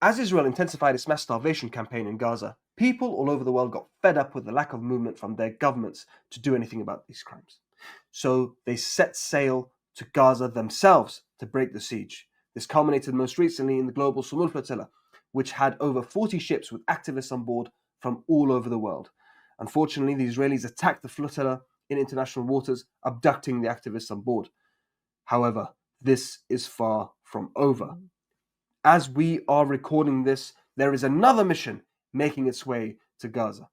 As Israel intensified its mass starvation campaign in Gaza, people all over the world got fed up with the lack of movement from their governments to do anything about these crimes. So they set sail to Gaza themselves to break the siege. This culminated most recently in the global Flotilla, which had over 40 ships with activists on board from all over the world. Unfortunately, the Israelis attacked the flotilla in international waters, abducting the activists on board. However, this is far from over. As we are recording this, there is another mission making its way to Gaza.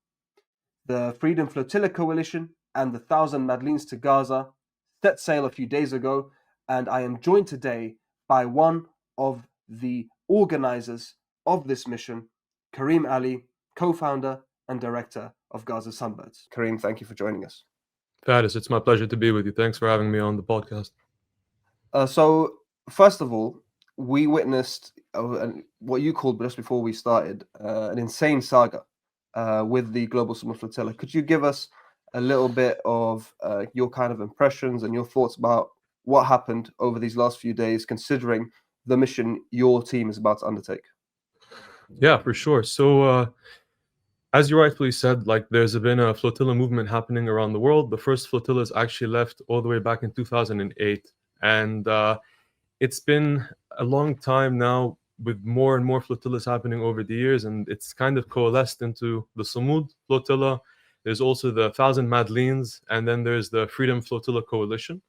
The Freedom Flotilla Coalition and the Thousand Madleens to Gaza set sail a few days ago, and I am joined today by one of the organizers of this mission, Karim Ali, co-founder and director of Gaza Sunbirds. Karim, thank you for joining us. Faris, it's my pleasure to be with you. Thanks for having me on the podcast. So, first of all, we witnessed what you called, just before we started, an insane saga with the Global Flotilla. Could you give us a little bit of your kind of impressions and your thoughts about what happened over these last few days, considering the mission your team is about to undertake? Yeah, for sure. So, as you rightfully said, there's been a flotilla movement happening around the world. The first flotillas actually left all the way back in 2008. And it's been a long time now, with more and more flotillas happening over the years, and it's kind of coalesced into the Samud Flotilla. There's also the Thousand Madleens, and then there's the Freedom Flotilla Coalition.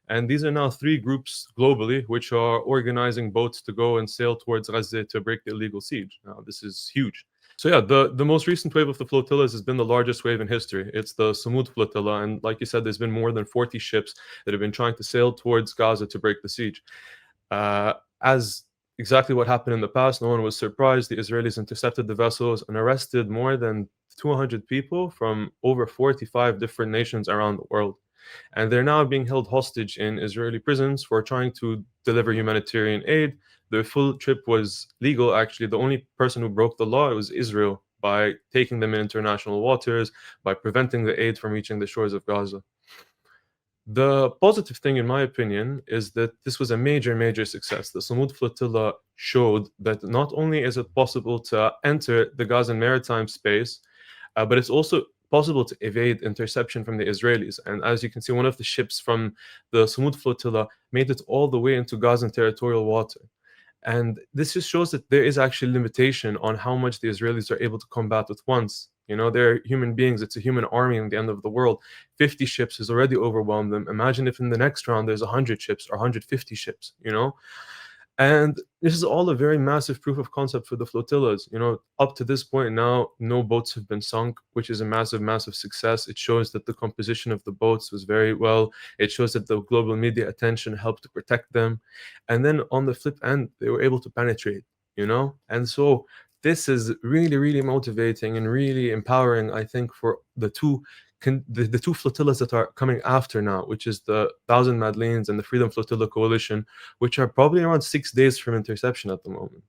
And these are now 3 groups globally which are organizing boats to go and sail towards Gaza to break the illegal siege. Now, this is huge. So yeah, the most recent wave of the flotillas has been the largest wave in history. It's the Samud Flotilla, and like you said, there's been more than 40 ships that have been trying to sail towards Gaza to break the siege. As exactly what happened in the past, no one was surprised. The Israelis intercepted the vessels and arrested more than 200 people from over 45 different nations around the world. And they're now being held hostage in Israeli prisons for trying to deliver humanitarian aid. The full trip was legal, actually. The only person who broke the law was Israel, by taking them in international waters, by preventing the aid from reaching the shores of Gaza. The positive thing, in my opinion, is that this was a major, major success. The Samud Flotilla showed that not only is it possible to enter the Gazan maritime space, but it's also possible to evade interception from the Israelis. And as you can see, one of the ships from the Samud Flotilla made it all the way into Gazan territorial water. And this just shows that there is actually limitation on how much the Israelis are able to combat at once. You know, they're human beings. It's a human army in the end of the world. 50 ships has already overwhelmed them. Imagine if in the next round there's 100 ships or 150 ships, you know? And this is all a very massive proof of concept for the flotillas. You know, up to this point now, no boats have been sunk, which is a massive, massive success. It shows that the composition of the boats was very well. It shows that the global media attention helped to protect them. And then on the flip end, they were able to penetrate, you know? And so this is really, really motivating and really empowering, I think, for the two flotillas that are coming after now, which is the Thousand Madleens and the Freedom Flotilla Coalition, which are probably around 6 days from interception at the moment.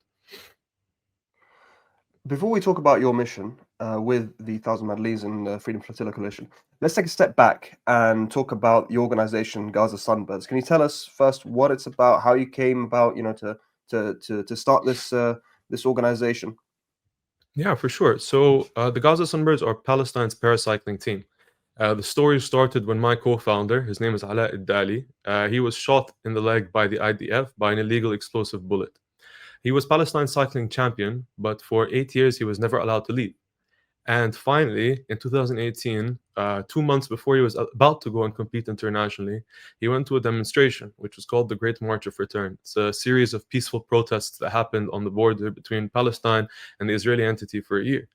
Before we talk about your mission with the Thousand Madleens and the Freedom Flotilla Coalition, let's take a step back and talk about the organization Gaza Sunbirds. Can you tell us first what it's about, how you came about, you know, to start this organization? Yeah, for sure. So the Gaza Sunbirds are Palestine's paracycling team. The story started when my co-founder, his name is Ala Iddali, he was shot in the leg by the IDF by an illegal explosive bullet. He was Palestine's cycling champion, but for 8 years he was never allowed to leave. And finally, in 2018, 2 months before he was about to go and compete internationally, he went to a demonstration, which was called the Great March of Return. It's a series of peaceful protests that happened on the border between Palestine and the Israeli entity for a year.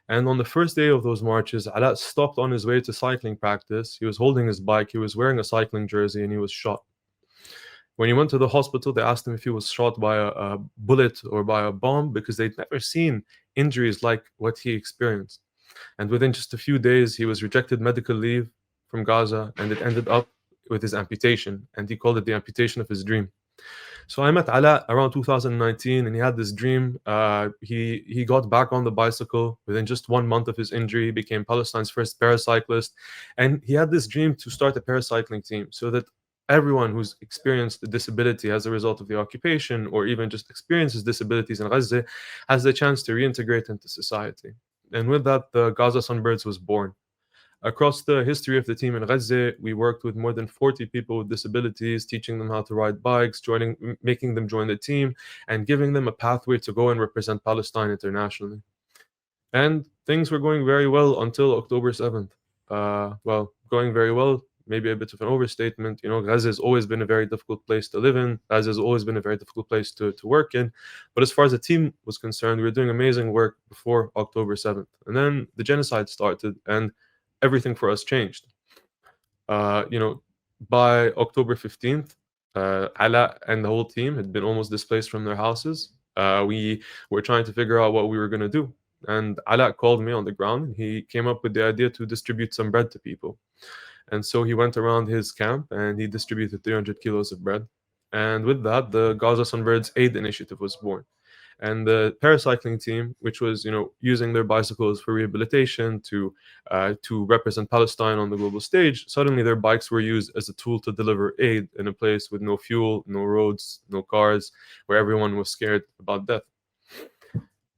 And on the first day of those marches, Ala stopped on his way to cycling practice. He was holding his bike, he was wearing a cycling jersey, and he was shot. When he went to the hospital, they asked him if he was shot by a bullet or by a bomb, because they'd never seen injuries like what he experienced. And within just a few days, he was rejected medical leave from Gaza, and it ended up with his amputation. And he called it the amputation of his dream. So I met Ala around 2019, and he had this dream. He got back on the bicycle within just 1 month of his injury. He became Palestine's first paracyclist, and he had this dream to start a paracycling team so that everyone who's experienced a disability as a result of the occupation, or even just experiences disabilities in Gaza, has the chance to reintegrate into society. And with that, the Gaza Sunbirds was born. Across the history of the team in Gaza, we worked with more than 40 people with disabilities, teaching them how to ride bikes, making them join the team, and giving them a pathway to go and represent Palestine internationally. And things were going very well until October 7th. Well, going very well, maybe a bit of an overstatement. You know, Gaza has always been a very difficult place to live in. Gaza has always been a very difficult place to work in. But as far as the team was concerned, we were doing amazing work before October 7th. And then the genocide started, and everything for us changed. You know, by October 15th, Ala and the whole team had been almost displaced from their houses. We were trying to figure out what we were going to do. And Ala called me on the ground. He came up with the idea to distribute some bread to people. And so he went around his camp and he distributed 300 kilos of bread. And with that, the Gaza Sunbirds Aid Initiative was born. And the paracycling team, which was, you know, using their bicycles for rehabilitation to represent Palestine on the global stage, suddenly their bikes were used as a tool to deliver aid in a place with no fuel, no roads, no cars, where everyone was scared about death.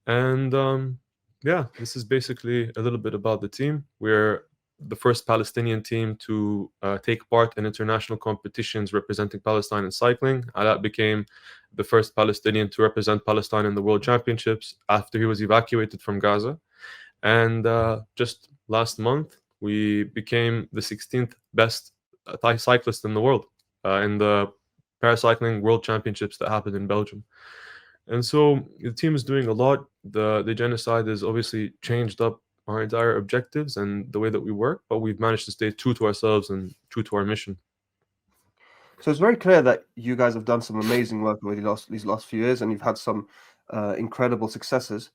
And yeah, this is basically a little bit about the team. We're the first Palestinian team to take part in international competitions representing Palestine in cycling. Ala became the first Palestinian to represent Palestine in the World Championships after he was evacuated from Gaza. And just last month, we became the 16th best Thai cyclist in the world in the paracycling World Championships that happened in Belgium. And so the team is doing a lot. The genocide has obviously changed up our entire objectives and the way that we work, but we've managed to stay true to ourselves and true to our mission. So it's very clear that you guys have done some amazing work over these last few years, and you've had some incredible successes.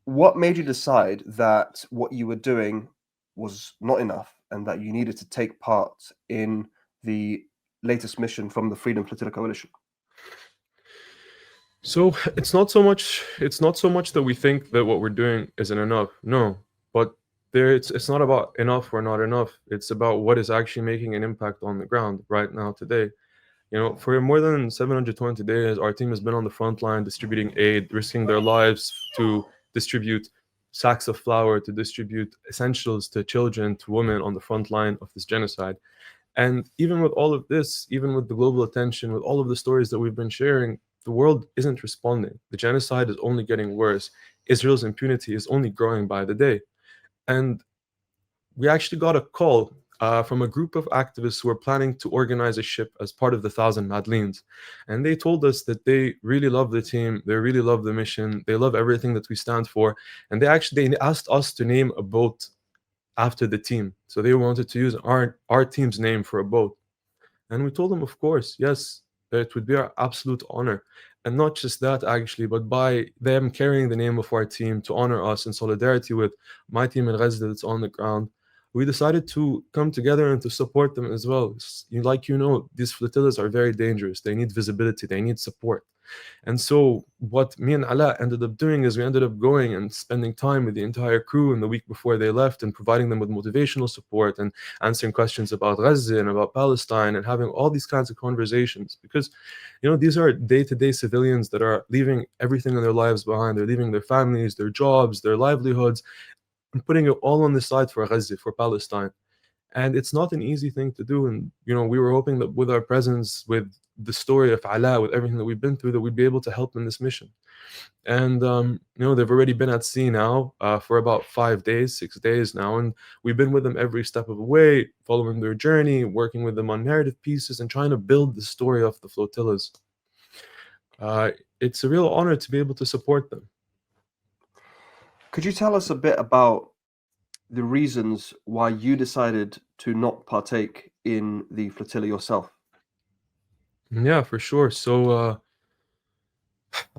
What made you decide that what you were doing was not enough and that you needed to take part in the latest mission from the Freedom Flotilla Coalition? So it's not so much that we think that what we're doing isn't enough. No, but it's not about enough or not enough. It's about what is actually making an impact on the ground right now today. You know, for more than 720 days, our team has been on the front line distributing aid, risking their lives to distribute sacks of flour, to distribute essentials to children, to women on the front line of this genocide. And even with all of this, even with the global attention, with all of the stories that we've been sharing, the world isn't responding. The genocide is only getting worse. Israel's impunity is only growing by the day. And we actually got a call from a group of activists who were planning to organize a ship as part of the Thousand Madleens. And they told us that they really love the team, they really love the mission, they love everything that we stand for. And they asked us to name a boat after the team. So they wanted to use our team's name for a boat. And we told them, of course, yes, it would be our absolute honor. And not just that, actually, but by them carrying the name of our team to honor us in solidarity with my team in Gaza that's on the ground, we decided to come together and to support them as well. Like, you know, these flotillas are very dangerous. They need visibility. They need support. And so what me and Ala ended up doing is we ended up going and spending time with the entire crew in the week before they left and providing them with motivational support and answering questions about Gaza and about Palestine and having all these kinds of conversations. Because, you know, these are day-to-day civilians that are leaving everything in their lives behind. They're leaving their families, their jobs, their livelihoods, and putting it all on the side for Gaza, for Palestine. And it's not an easy thing to do. And, you know, we were hoping that with our presence, with the story of Ala, with everything that we've been through, that we'd be able to help in this mission. And, you know, they've already been at sea now for about 5 days, 6 days now. And we've been with them every step of the way, following their journey, working with them on narrative pieces and trying to build the story of the flotillas. It's a real honor to be able to support them. Could you tell us a bit about the reasons why you decided to not partake in the flotilla yourself? Yeah, for sure. So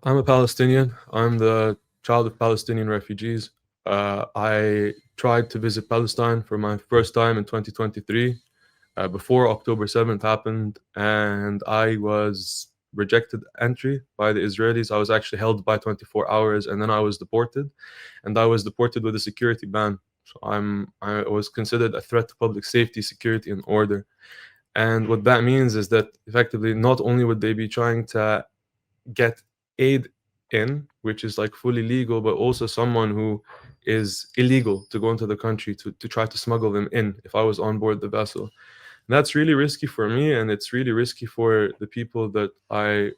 I'm a Palestinian. I'm the child of Palestinian refugees. I tried to visit Palestine for my first time in 2023 before October 7th happened, and I was rejected entry by the Israelis. I was actually held by 24 hours, and then I was deported, and I was deported with a security ban. So I was considered a threat to public safety, security, and order. And what that means is that effectively, not only would they be trying to get aid in, which is like fully legal, but also someone who is illegal to go into the country to try to smuggle them in if I was on board the vessel. And that's really risky for me, and it's really risky for the people that I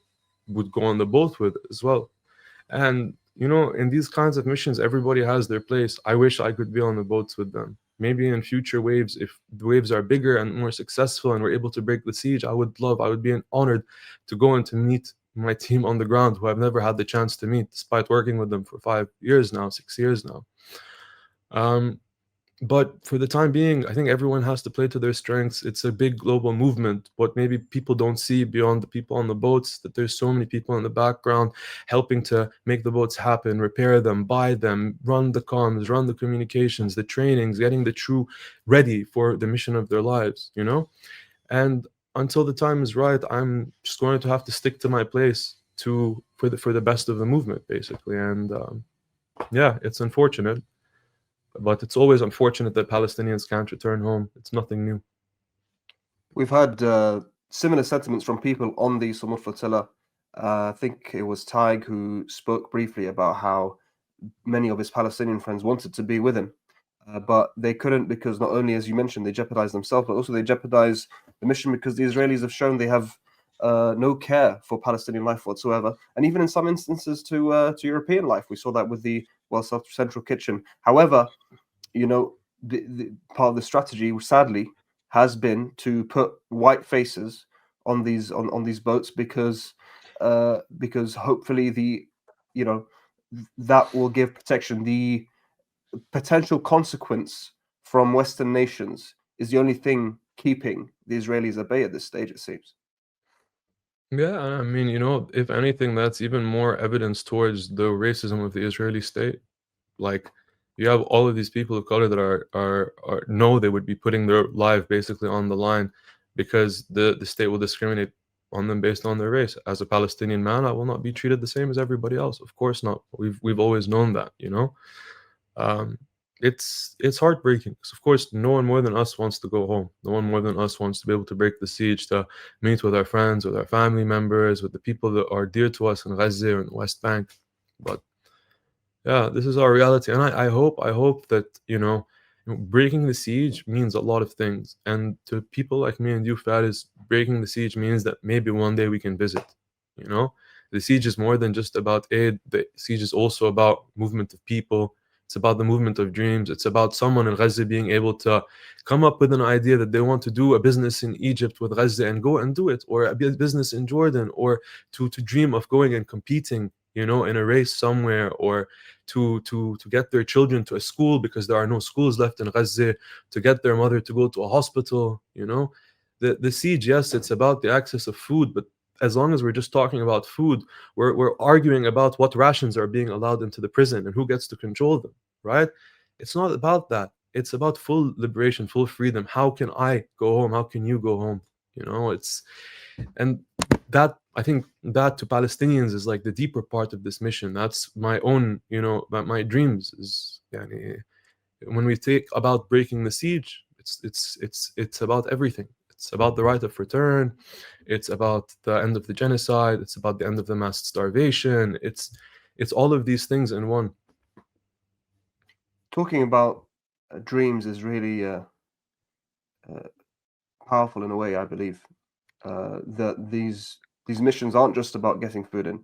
would go on the boat with as well. And in these kinds of missions, everybody has their place. I wish I could be on the boats with them. Maybe in future waves, if the waves are bigger and more successful and we're able to break the siege, I would be honored to go and to meet my team on the ground, who I've never had the chance to meet, despite working with them for 5 years now, 6 years now. But for the time being, I think everyone has to play to their strengths. It's a big global movement. What maybe people don't see beyond the people on the boats, that there's so many people in the background helping to make the boats happen, repair them, buy them, run the comms, run the communications, the trainings, getting the crew ready for the mission of their lives, And until the time is right, I'm just going to have to stick to my place for the best of the movement, basically. And yeah, it's unfortunate. But it's always unfortunate that Palestinians can't return home. It's nothing new. We've had similar sentiments from people on the Samud flotilla. I think it was Taig who spoke briefly about how many of his Palestinian friends wanted to be with him, but they couldn't because not only, as you mentioned, they jeopardized themselves, but also they jeopardized the mission because the Israelis have shown they have no care for Palestinian life whatsoever, and even in some instances to European life. We saw that with the South Central Kitchen. However, the part of the strategy, sadly, has been to put white faces on these boats because hopefully that will give protection. The potential consequence from Western nations is the only thing keeping the Israelis at bay at this stage, it seems. Yeah, I mean, if anything, that's even more evidence towards the racism of the Israeli state. Like, you have all of these people of color that are know they would be putting their life basically on the line because the state will discriminate on them based on their race. As a Palestinian man, I will not be treated the same as everybody else. Of course not. We've always known that, Um, it's heartbreaking because, of course, no one more than us wants to go home. No one more than us wants to be able to break the siege, to meet with our friends, with our family members, with the people that are dear to us in Gaza or in the West Bank. But yeah, this is our reality, and I hope that breaking the siege means a lot of things, and to people like me and you, Faris, breaking the siege means that maybe one day we can visit. The siege is more than just about aid. The siege is also about movement of people. It's about the movement of dreams. It's about someone in Gaza being able to come up with an idea that they want to do a business in Egypt with Gaza and go and do it, or a business in Jordan, or to dream of going and competing, in a race somewhere, or to get their children to a school because there are no schools left in Gaza, to get their mother to go to a hospital. The siege, yes, it's about the access of food, but as long as we're just talking about food, we're arguing about what rations are being allowed into the prison and who gets to control them, right? It's not about that. It's about full liberation, full freedom. How can I go home? How can you go home? And that, I think, that to Palestinians is like the deeper part of this mission. That's my own, my dreams is, when we think about breaking the siege, it's about everything. It's about the right of return. It's about the end of the genocide. It's about the end of the mass starvation. It's all of these things in one. Talking about dreams is really powerful in a way, I believe. That these missions aren't just about getting food in,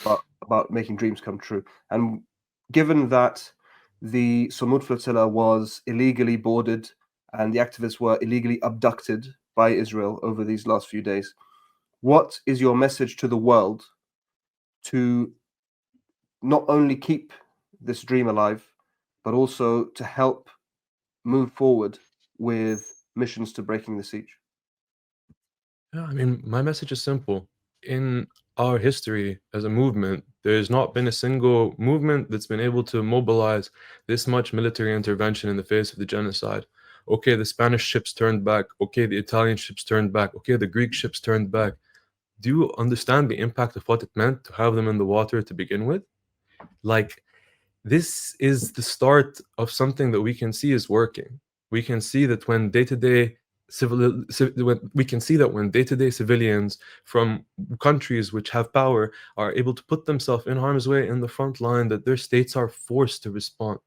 but about making dreams come true. And given that the Samud flotilla was illegally boarded and the activists were illegally abducted by Israel over these last few days, what is your message to the world to not only keep this dream alive, but also to help move forward with missions to breaking the siege? Yeah, I mean, my message is simple. In our history as a movement, there's not been a single movement that's been able to mobilize this much military intervention in the face of the genocide. Okay, the Spanish ships turned back. Okay, the Italian ships turned back. Okay, the Greek ships turned back. Do you understand the impact of what it meant to have them in the water to begin with? Like, this is the start of something that we can see is working. We can see that when day-to-day we can see that when day-to-day civilians from countries which have power are able to put themselves in harm's way in the front line, that their states are forced to respond.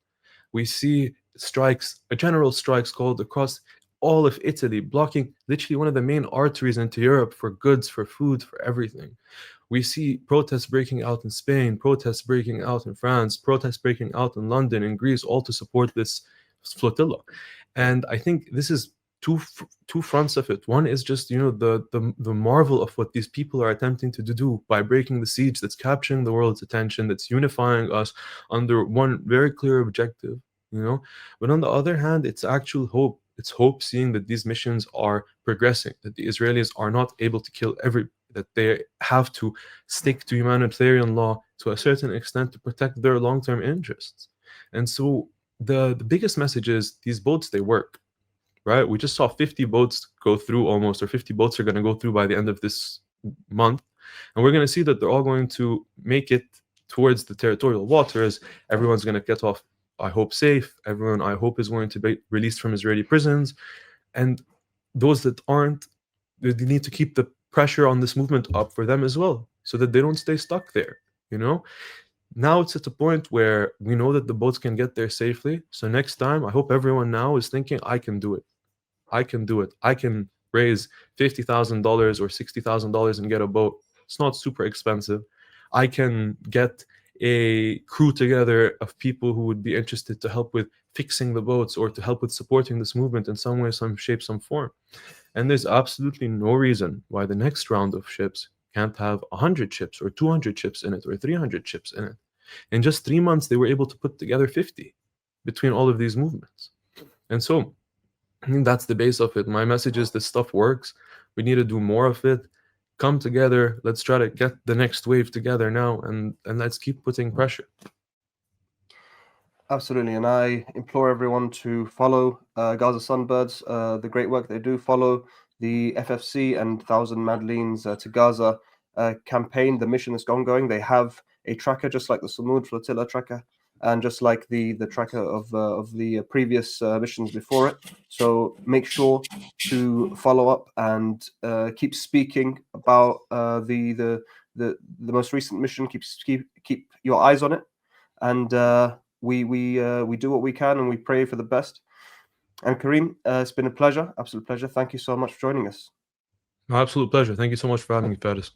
We see strikes, general strikes called across all of Italy, blocking literally one of the main arteries into Europe for goods, for food, for everything. We see protests breaking out in Spain, protests breaking out in France, protests breaking out in London, in Greece, all to support this flotilla. And I think this is two fronts of it. One is just, you know, the marvel of what these people are attempting to do by breaking the siege, that's capturing the world's attention, that's unifying us under one very clear objective, you know. But on the other hand, it's actual hope. It's hope seeing that these missions are progressing, that the Israelis are not able to kill that they have to stick to humanitarian law to a certain extent to protect their long-term interests. And so the biggest message is these boats, they work, right? We just saw 50 boats go through almost, or 50 boats are going to go through by the end of this month. And we're going to see that they're all going to make it towards the territorial waters. Everyone's going to get off, I hope, safe. Everyone, I hope, is going to be released from Israeli prisons. And those that aren't, they need to keep the pressure on this movement up for them as well, so that they don't stay stuck there, you know? Now it's at a point where we know that the boats can get there safely. So next time, I hope everyone now is thinking, I can do it. I can do it. I can raise $50,000 or $60,000 and get a boat. It's not super expensive. I can get a crew together of people who would be interested to help with fixing the boats or to help with supporting this movement in some way, some shape, some form. And there's absolutely no reason why the next round of ships can't have 100 ships or 200 ships in it or 300 ships in it. In just 3 months, they were able to put together 50 between all of these movements. And so I think that's the base of it. My message is this stuff works. We need to do more of it. Come together. Let's try to get the next wave together now, and let's keep putting pressure. Absolutely, and I implore everyone to follow Gaza Sunbirds, the great work they do. Follow the FFC and Thousand Madleens to Gaza campaign, the mission that's ongoing. They have a tracker just like the Samud Flotilla tracker, and just like the tracker of the previous missions before it. So make sure to follow up and keep speaking about the most recent mission. Keep your eyes on it, and we do what we can, and we pray for the best. And Karim, it's been a pleasure, absolute pleasure. Thank you so much for joining us. My absolute pleasure. Thank you so much for having me, Faris.